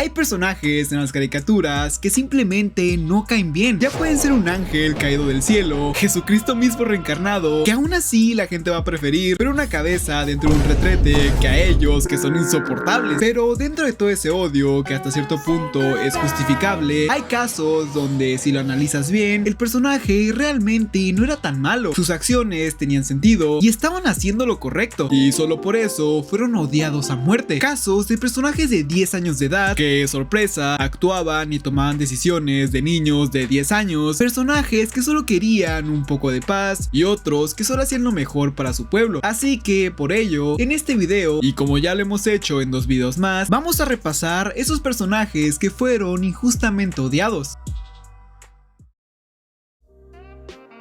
Hay personajes en las caricaturas que simplemente no caen bien. Ya pueden ser un ángel caído del cielo, Jesucristo mismo reencarnado, que aún así la gente va a preferir ver una cabeza dentro de un retrete que a ellos, que son insoportables. Pero dentro de todo ese odio, que hasta cierto punto es justificable, hay casos donde si lo analizas bien, el personaje realmente no era tan malo. Sus acciones tenían sentido y estaban haciendo lo correcto, y solo por eso fueron odiados a muerte. Casos de personajes de 10 años de edad que, sorpresa, actuaban y tomaban decisiones de niños de 10 años, personajes que solo querían un poco de paz y otros que solo hacían lo mejor para su pueblo. Así que por ello, en este video, y como ya lo hemos hecho en 2 videos más, vamos a repasar esos personajes que fueron injustamente odiados.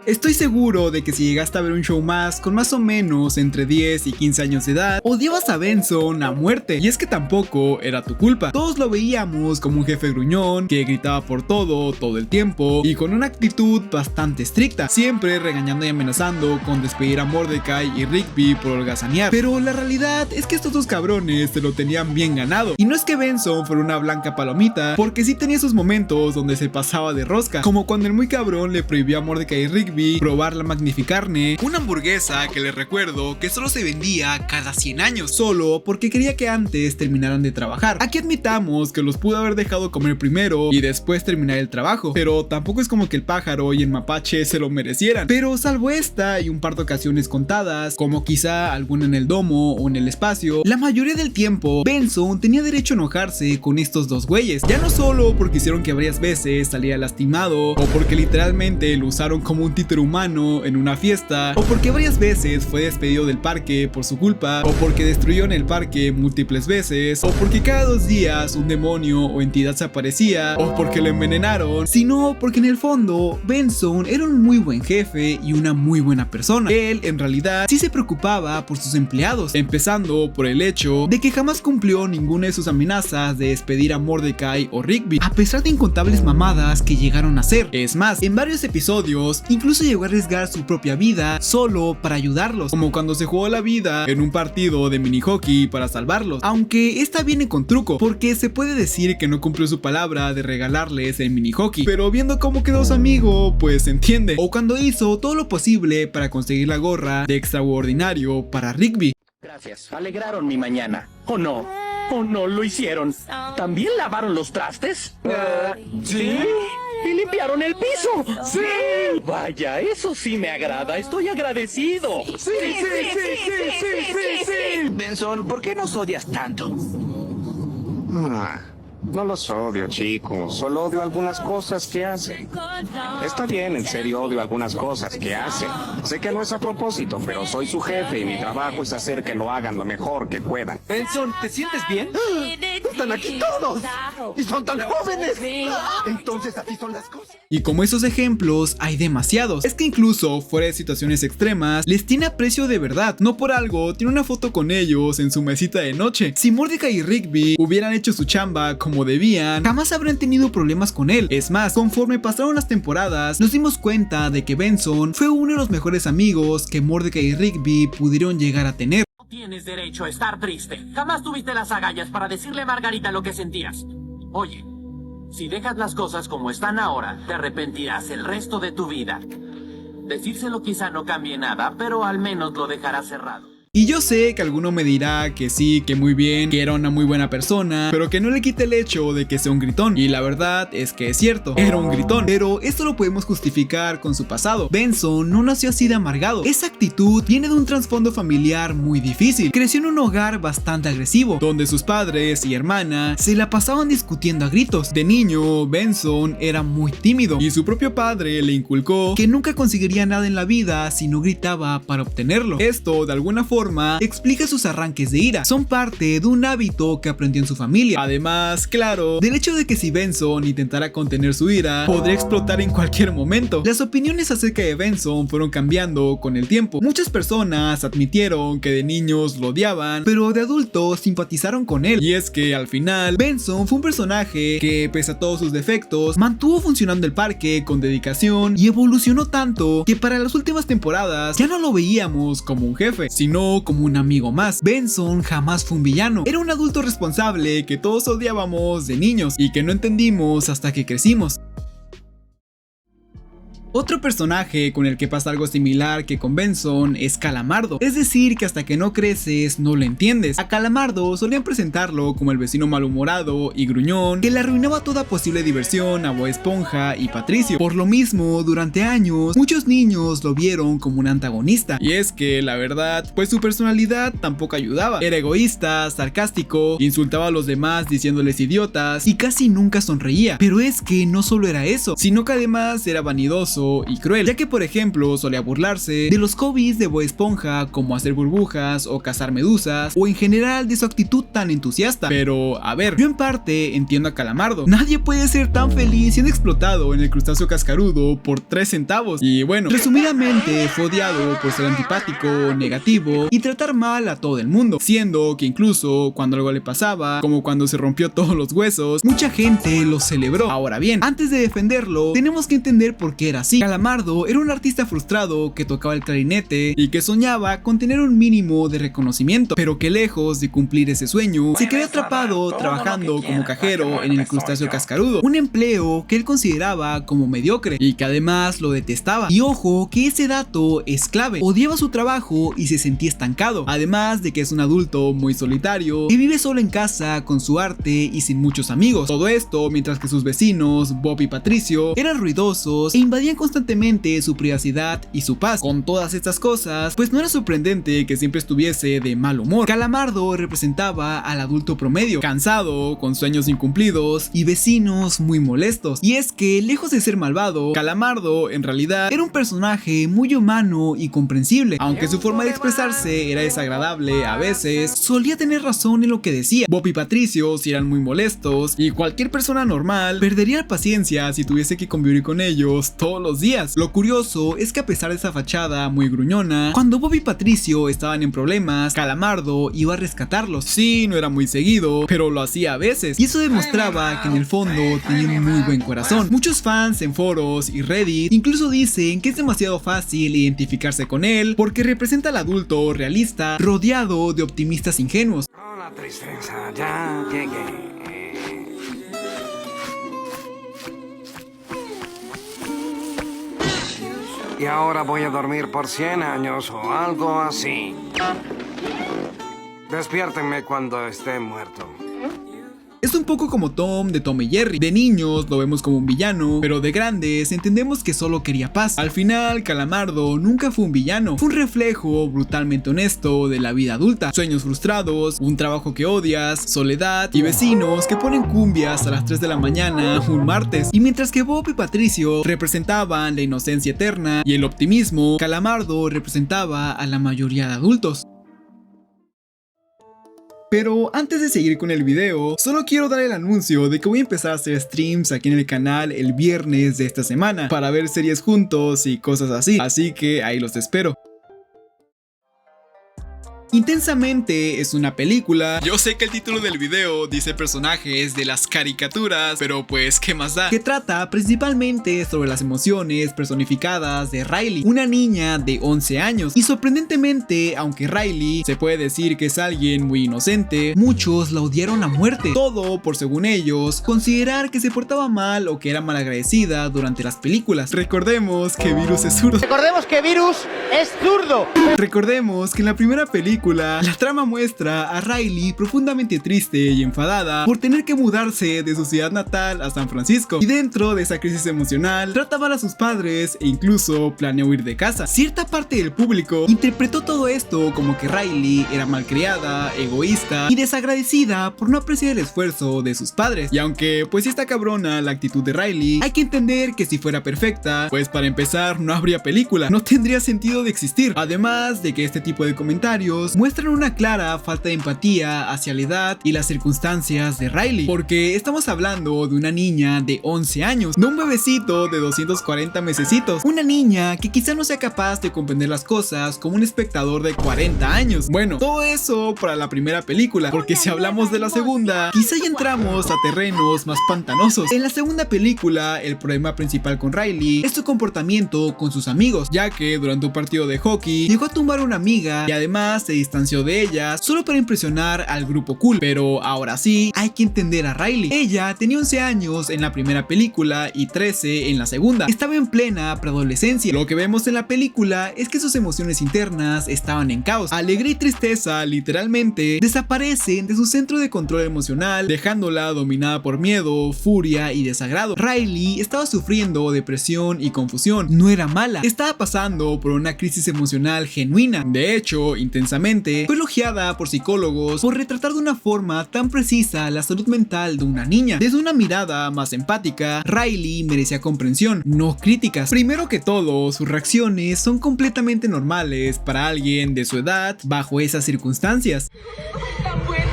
Estoy seguro de que si llegaste a ver un show más con más o menos entre 10 y 15 años de edad, odiabas a Benson a muerte, y es que tampoco era tu culpa. Todos lo veíamos como un jefe gruñón que gritaba por todo el tiempo y con una actitud bastante estricta, siempre regañando y amenazando con despedir a Mordecai y Rigby por holgazanear. Pero la realidad es que estos dos cabrones se lo tenían bien ganado, y no es que Benson fuera una blanca palomita, porque sí tenía esos momentos donde se pasaba de rosca, como cuando el muy cabrón le prohibió a Mordecai y Rigby probar la Magnificarne, una hamburguesa que les recuerdo que solo se vendía cada 100 años, solo porque quería que antes terminaran de trabajar. Aquí admitamos que los pudo haber dejado comer primero y después terminar el trabajo, pero tampoco es como que el pájaro y el mapache se lo merecieran. Pero salvo esta y un par de ocasiones contadas, como quizá alguna en el domo o en el espacio, la mayoría del tiempo Benson tenía derecho a enojarse con estos dos güeyes, ya no solo porque hicieron que varias veces saliera lastimado, o porque literalmente lo usaron como un títere humano en una fiesta, o porque varias veces fue despedido del parque por su culpa, o porque destruyó en el parque múltiples veces, o porque cada 2 días un demonio o entidad se aparecía, o porque lo envenenaron, sino porque en el fondo Benson era un muy buen jefe y una muy buena persona. Él en realidad sí se preocupaba por sus empleados, empezando por el hecho de que jamás cumplió ninguna de sus amenazas de despedir a Mordecai o Rigby, a pesar de incontables mamadas que llegaron a hacer. Es más, en varios episodios incluso llegó a arriesgar su propia vida solo para ayudarlos, como cuando se jugó la vida en un partido de mini hockey para salvarlos, aunque esta viene con truco, porque se puede decir que no cumplió su palabra de regalarles el mini hockey, pero viendo cómo quedó su amigo, pues se entiende. O cuando hizo todo lo posible para conseguir la gorra de extraordinario para Rigby. Gracias, alegraron mi mañana. ¿O no? ¿O no lo hicieron? ¿También lavaron los trastes? ¿Sí? ¿Y limpiaron el piso? ¡Sí! Vaya, eso sí me agrada. Estoy agradecido. ¡Sí! Benson, ¿por qué nos odias tanto? No los odio, chicos. Solo odio algunas cosas que hacen. Está bien, en serio odio algunas cosas que hacen. Sé que no es a propósito, pero soy su jefe y mi trabajo es hacer que lo hagan lo mejor que puedan. Benson, ¿te sientes bien? ¡Están aquí todos! ¡Y son tan jóvenes! Entonces así son las cosas. Y como esos ejemplos hay demasiados. Es que incluso fuera de situaciones extremas les tiene aprecio de verdad. No por algo tiene una foto con ellos en su mesita de noche. Si Mordecai y Rigby hubieran hecho su chamba como debían, jamás habrían tenido problemas con él. Es más, conforme pasaron las temporadas nos dimos cuenta de que Benson fue uno de los mejores amigos que Mordecai y Rigby pudieron llegar a tener. No tienes derecho a estar triste. Jamás tuviste las agallas para decirle a Margarita lo que sentías. Oye, si dejas las cosas como están ahora, te arrepentirás el resto de tu vida. Decírselo quizá no cambie nada, pero al menos lo dejará cerrado. Y yo sé que alguno me dirá que sí, que muy bien, que era una muy buena persona, pero que no le quite el hecho de que sea un gritón. Y la verdad es que es cierto, era un gritón, pero esto lo podemos justificar con su pasado. Benson no nació así de amargado. Esa actitud viene de un trasfondo familiar muy difícil. Creció en un hogar bastante agresivo, donde sus padres y hermana se la pasaban discutiendo a gritos. De niño, Benson era muy tímido y su propio padre le inculcó que nunca conseguiría nada en la vida si no gritaba para obtenerlo. Esto, de alguna forma, explica sus arranques de ira. Son parte de un hábito que aprendió en su familia. Además, claro, del hecho de que si Benson intentara contener su ira, podría explotar en cualquier momento. Las opiniones acerca de Benson fueron cambiando con el tiempo. Muchas personas admitieron que de niños lo odiaban, pero de adultos simpatizaron con él. Y es que al final, Benson fue un personaje que, pese a todos sus defectos, mantuvo funcionando el parque con dedicación y evolucionó tanto que para las últimas temporadas ya no lo veíamos como un jefe, sino sino como un amigo más. Benson jamás fue un villano, era un adulto responsable que todos odiábamos de niños y que no entendimos hasta que crecimos. Otro personaje con el que pasa algo similar que con Benson es Calamardo, es decir que hasta que no creces no lo entiendes. A Calamardo solían presentarlo como el vecino malhumorado y gruñón que le arruinaba toda posible diversión a Bob Esponja y Patricio. Por lo mismo, durante años muchos niños lo vieron como un antagonista, y es que la verdad, pues su personalidad tampoco ayudaba. Era egoísta, sarcástico, insultaba a los demás diciéndoles idiotas y casi nunca sonreía. Pero es que no solo era eso, sino que además era vanidoso y cruel, ya que por ejemplo solía burlarse de los hobbies de Bob Esponja como hacer burbujas o cazar medusas, o en general de su actitud tan entusiasta. Pero a ver, yo en parte entiendo a Calamardo. Nadie puede ser tan feliz siendo explotado en el crustáceo cascarudo por 3 centavos. Y bueno, resumidamente fue odiado por ser antipático, negativo y tratar mal a todo el mundo, siendo que incluso cuando algo le pasaba, como cuando se rompió todos los huesos, mucha gente lo celebró. Ahora bien, antes de defenderlo, tenemos que entender por qué era así. Calamardo era un artista frustrado que tocaba el clarinete y que soñaba con tener un mínimo de reconocimiento, pero que lejos de cumplir ese sueño, se quedó atrapado trabajando como cajero en el crustáceo cascarudo, un empleo que él consideraba como mediocre y que además lo detestaba. Y ojo que ese dato es clave, odiaba su trabajo y se sentía estancado, además de que es un adulto muy solitario que vive solo en casa con su arte y sin muchos amigos. Todo esto mientras que sus vecinos, Bob y Patricio, eran ruidosos e invadían constantemente su privacidad y su paz. Con todas estas cosas, pues no era sorprendente que siempre estuviese de mal humor. Calamardo representaba al adulto promedio, cansado, con sueños incumplidos y vecinos muy molestos. Y es que, lejos de ser malvado, Calamardo en realidad era un personaje muy humano y comprensible. Aunque su forma de expresarse era desagradable a veces, solía tener razón en lo que decía. Bob y Patricio sí eran muy molestos, y cualquier persona normal perdería la paciencia si tuviese que convivir con ellos todos los días. Lo curioso es que a pesar de esa fachada muy gruñona, cuando Bob y Patricio estaban en problemas, Calamardo iba a rescatarlos. Sí, no era muy seguido, pero lo hacía a veces, y eso demostraba que en el fondo tenía un muy buen corazón. Muchos fans en foros y Reddit incluso dicen que es demasiado fácil identificarse con él porque representa al adulto realista rodeado de optimistas ingenuos. Hola, tristeza, ya llegué. Y ahora voy a dormir por 100 años o algo así. Despiértenme cuando esté muerto. Es un poco como Tom de Tom y Jerry. De niños lo vemos como un villano, pero de grandes entendemos que solo quería paz. Al final, Calamardo nunca fue un villano, fue un reflejo brutalmente honesto de la vida adulta. Sueños frustrados, un trabajo que odias, soledad y vecinos que ponen cumbias a las 3 de la mañana un martes. Y mientras que Bob y Patricio representaban la inocencia eterna y el optimismo, Calamardo representaba a la mayoría de adultos. Pero antes de seguir con el video, solo quiero dar el anuncio de que voy a empezar a hacer streams aquí en el canal el viernes de esta semana para ver series juntos y cosas así que ahí los espero. Intensamente es una película. Yo sé que el título del video dice personajes de las caricaturas, pero pues qué más da, que trata principalmente sobre las emociones personificadas de Riley, una niña de 11 años. Y sorprendentemente, aunque Riley se puede decir que es alguien muy inocente, muchos la odiaron a muerte, todo por, según ellos, considerar que se portaba mal o que era malagradecida durante las películas. Recordemos que Virus es zurdo. Recordemos que en la primera película la trama muestra a Riley profundamente triste y enfadada por tener que mudarse de su ciudad natal a San Francisco, y dentro de esa crisis emocional trata mal a sus padres e incluso planea huir de casa. Cierta parte del público interpretó todo esto como que Riley era malcriada, egoísta y desagradecida por no apreciar el esfuerzo de sus padres. Y aunque pues está cabrona la actitud de Riley, hay que entender que si fuera perfecta, pues para empezar no habría película, no tendría sentido de existir. Además de que este tipo de comentarios muestran una clara falta de empatía hacia la edad y las circunstancias de Riley, porque estamos hablando de una niña de 11 años, no un bebecito de 240 mesecitos, una niña que quizá no sea capaz de comprender las cosas como un espectador de 40 años. Bueno, todo eso para la primera película, porque si hablamos de la segunda, quizá ya entramos a terrenos más pantanosos. En la segunda película, el problema principal con Riley es su comportamiento con sus amigos, ya que durante un partido de hockey llegó a tumbar a una amiga y además se distanció de ella solo para impresionar al grupo cool. Pero ahora sí, hay que entender a Riley. Ella tenía 11 años en la primera película y 13 en la segunda. Estaba en plena preadolescencia. Lo que vemos en la película es que sus emociones internas estaban en caos. Alegría y tristeza literalmente desaparecen de su centro de control emocional, dejándola dominada por miedo, furia y desagrado. Riley estaba sufriendo depresión y confusión. No era mala, estaba pasando por una crisis emocional genuina. De hecho, intensamente, fue elogiada por psicólogos por retratar de una forma tan precisa la salud mental de una niña. Desde una mirada más empática, Riley merecía comprensión, no críticas. Primero que todo, sus reacciones son completamente normales para alguien de su edad bajo esas circunstancias. ¡Tan buena!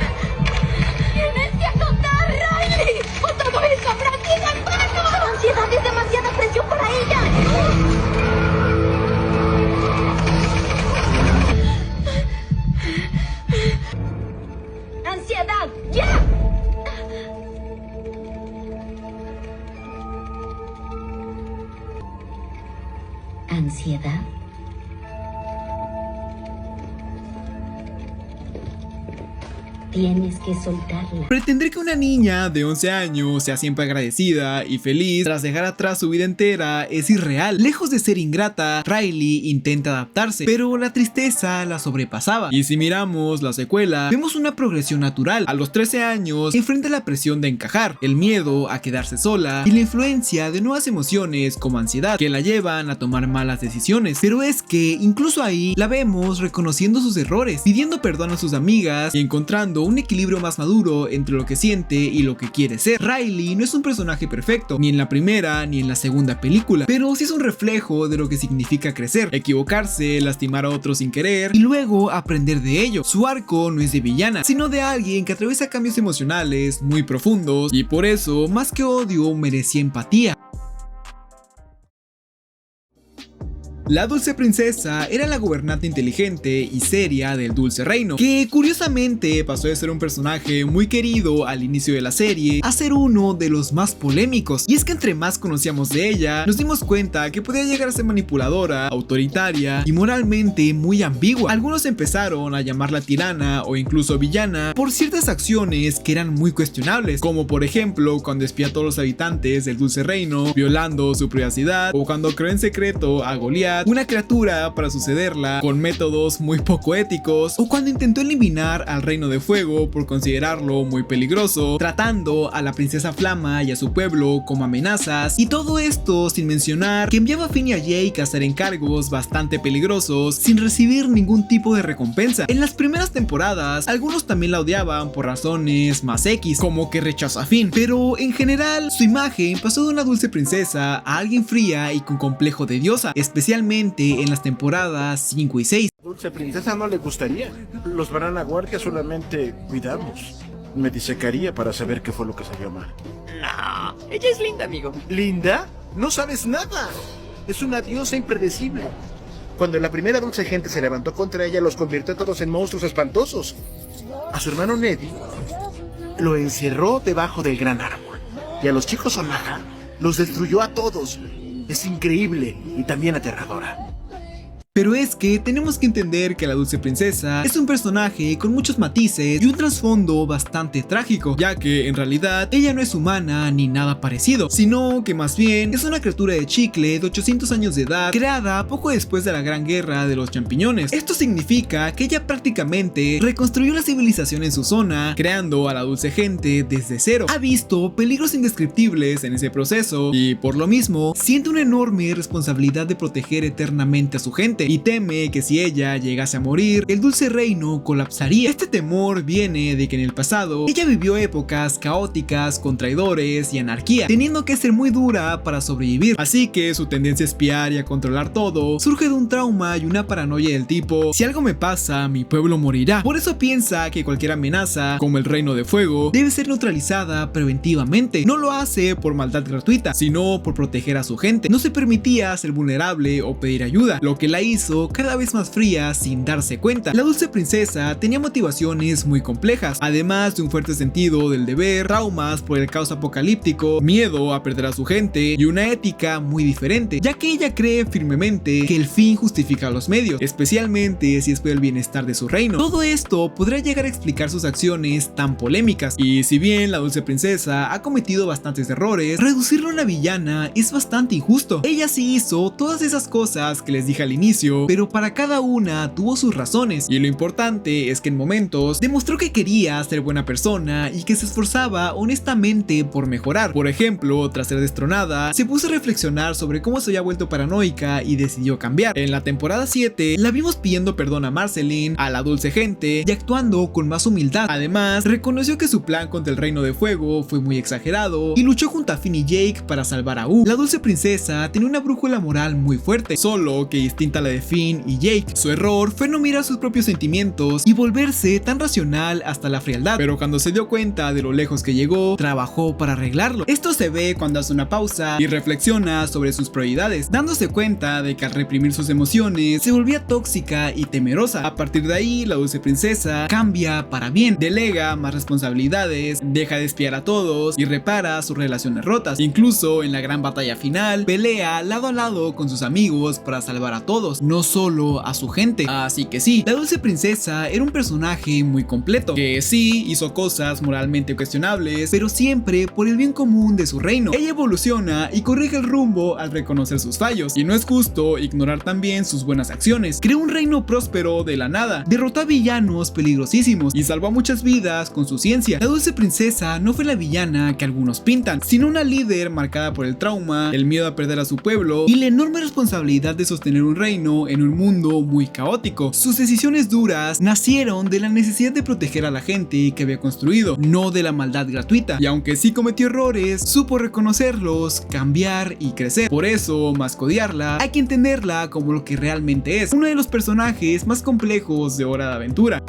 ¡Tienes que azotar, Riley! ¡Por todo eso, Francina, hermano! La ansiedad es demasiada presión para ella. ¡Ansiedad! ¡Ya! ¿Ansiedad? Tienes que soltarla. Pretender que una niña de 11 años sea siempre agradecida y feliz tras dejar atrás su vida entera es irreal. Lejos de ser ingrata, Riley intenta adaptarse, pero la tristeza la sobrepasaba. Y si miramos la secuela, vemos una progresión natural. A los 13 años enfrenta la presión de encajar, el miedo a quedarse sola y la influencia de nuevas emociones como ansiedad que la llevan a tomar malas decisiones. Pero es que incluso ahí la vemos reconociendo sus errores, pidiendo perdón a sus amigas y encontrando un equilibrio más maduro entre lo que siente y lo que quiere ser. Riley no es un personaje perfecto, ni en la primera ni en la segunda película, pero sí es un reflejo de lo que significa crecer, equivocarse, lastimar a otros sin querer y luego aprender de ello. Su arco no es de villana, sino de alguien que atraviesa cambios emocionales muy profundos y por eso, más que odio, merecía empatía. La dulce princesa era la gobernante inteligente y seria del dulce reino, que curiosamente pasó de ser un personaje muy querido al inicio de la serie a ser uno de los más polémicos. Y es que entre más conocíamos de ella, nos dimos cuenta que podía llegar a ser manipuladora, autoritaria y moralmente muy ambigua. Algunos empezaron a llamarla tirana o incluso villana por ciertas acciones que eran muy cuestionables, como por ejemplo cuando espía a todos los habitantes del dulce reino, violando su privacidad, o cuando creó en secreto a Goliat, una criatura, para sucederla con métodos muy poco éticos, o cuando intentó eliminar al Reino de Fuego por considerarlo muy peligroso, tratando a la princesa Flama y a su pueblo como amenazas, y todo esto sin mencionar que enviaba a Finn y a Jake a hacer encargos bastante peligrosos sin recibir ningún tipo de recompensa. En las primeras temporadas, algunos también la odiaban por razones más X, como que rechazó a Finn, pero en general su imagen pasó de una dulce princesa a alguien fría y con complejo de diosa, especialmente en las temporadas 5 y 6. Dulce princesa no le gustaría. Los Banana Guardia solamente cuidamos. Me disecaría para saber qué fue lo que salió mal. No, ella es linda, amigo. ¿Linda? No sabes nada. Es una diosa impredecible. Cuando la primera dulce gente se levantó contra ella, los convirtió a todos en monstruos espantosos. A su hermano Neddy lo encerró debajo del gran árbol. Y a los chicos Omaha los destruyó a todos. Es increíble y también aterradora. Pero es que tenemos que entender que la dulce princesa es un personaje con muchos matices y un trasfondo bastante trágico, ya que en realidad ella no es humana ni nada parecido, sino que más bien es una criatura de chicle de 800 años de edad, creada poco después de la Gran Guerra de los Champiñones. Esto significa que ella prácticamente reconstruyó la civilización en su zona, creando a la dulce gente desde cero. Ha visto peligros indescriptibles en ese proceso y por lo mismo siente una enorme responsabilidad de proteger eternamente a su gente, y teme que si ella llegase a morir, el dulce reino colapsaría. Este temor viene de que en el pasado ella vivió épocas caóticas con traidores y anarquía, teniendo que ser muy dura para sobrevivir, así que su tendencia a espiar y a controlar todo surge de un trauma y una paranoia del tipo: si algo me pasa, mi pueblo morirá. Por eso piensa que cualquier amenaza, como el Reino de Fuego, debe ser neutralizada preventivamente. No lo hace por maldad gratuita, sino por proteger a su gente. No se permitía ser vulnerable o pedir ayuda, lo que la hizo cada vez más fría sin darse cuenta. La dulce princesa tenía motivaciones muy complejas, además de un fuerte sentido del deber, traumas por el caos apocalíptico, miedo a perder a su gente y una ética muy diferente, ya que ella cree firmemente que el fin justifica los medios, especialmente si es por el bienestar de su reino. Todo esto podría llegar a explicar sus acciones tan polémicas, y si bien la dulce princesa ha cometido bastantes errores, reducirlo a una villana es bastante injusto. Ella sí hizo todas esas cosas que les dije al inicio, pero para cada una tuvo sus razones, y lo importante es que en momentos demostró que quería ser buena persona y que se esforzaba honestamente por mejorar. Por ejemplo, tras ser destronada, se puso a reflexionar sobre cómo se había vuelto paranoica y decidió cambiar. En la temporada 7 la vimos pidiendo perdón a Marceline, a la dulce gente, y actuando con más humildad. Además, reconoció que su plan contra el Reino de Fuego fue muy exagerado y luchó junto a Finn y Jake para salvar a U. La dulce princesa tenía una brújula moral muy fuerte, solo que distinta a la de Finn y Jake. Su error fue no mirar sus propios sentimientos y volverse tan racional hasta la frialdad, pero cuando se dio cuenta de lo lejos que llegó, trabajó para arreglarlo. Esto se ve cuando hace una pausa y reflexiona sobre sus prioridades, dándose cuenta de que al reprimir sus emociones se volvía tóxica y temerosa. A partir de ahí, la dulce princesa cambia para bien, delega más responsabilidades, deja de espiar a todos y repara sus relaciones rotas. Incluso en la gran batalla final, pelea lado a lado con sus amigos para salvar a todos, no solo a su gente. Así que sí, la dulce princesa era un personaje muy completo, que sí hizo cosas moralmente cuestionables, pero siempre por el bien común de su reino. Ella evoluciona y corrige el rumbo al reconocer sus fallos, y no es justo ignorar también sus buenas acciones. Creó un reino próspero de la nada, derrotó a villanos peligrosísimos y salvó a muchas vidas con su ciencia. La dulce princesa no fue la villana que algunos pintan, sino una líder marcada por el trauma, el miedo a perder a su pueblo y la enorme responsabilidad de sostener un reino en un mundo muy caótico. Sus decisiones duras nacieron de la necesidad de proteger a la gente que había construido, no de la maldad gratuita, y aunque sí cometió errores, supo reconocerlos, cambiar y crecer. Por eso, más que odiarla, hay que entenderla como lo que realmente es, uno de los personajes más complejos de Hora de Aventura.